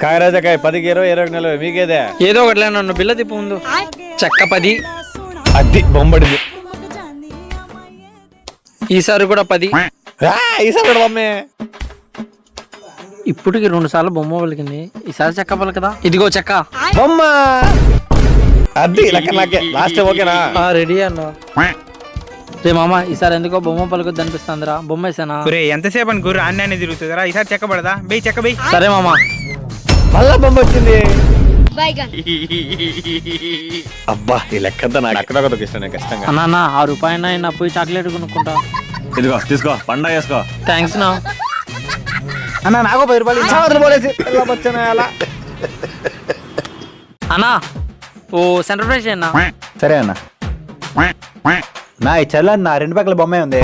కాయరాజకాయ 10కి 20, 20కి 40 మీకేదే. ఏదో ఒకటి నన్ను బిల్ల తిప్పు ముందు. చెక్క 10. అది బొమ్మడిది. ఈసారి కూడా 10. ఈసారి కూడా బొమ్మే. ఇప్పటికి 2 సార్లు బొమ్మ పలికింది, ఈసారి చెక్క పలకదా? ఇదిగో చెక్క బొమ్మ. అది లెక్క నాకే లాస్ట్. ఓకేనా? రెడీ అన్న. రే మామ, ఈసారి ఎందుకో బొమ్మ పలుకొద్దు అనిపిస్తుందిరా. బొమ్మ వేసానా? ఎంతసేపు అని గుర్రు అన్నీ తిరుగుతుందిరా. ఈసారి చెక్క పడదా? బెయ్యి చెక్క బెయ్యి. సరే మామ. మళ్ళా బొమ్మ వచ్చింది. అబ్బా ఈ లెక్కంతా నాకు ఎక్కడొక ఇష్టం కష్టంగా. అన్న ₹1 పోయి చాక్లెట్ కొనుక్కుంటా. ఇదిగో తీసుకో, పండగ చేసుకో. థ్యాంక్స్ నా. అన్న నాకు 10 రూపాయలు పోలేసి అలా. అన్నా ఓ సెంటర్ ఫ్రెష్ అన్నా. సరే అన్న. నా ఈ చల్ల నా 2 పక్కల బొమ్మే ఉంది.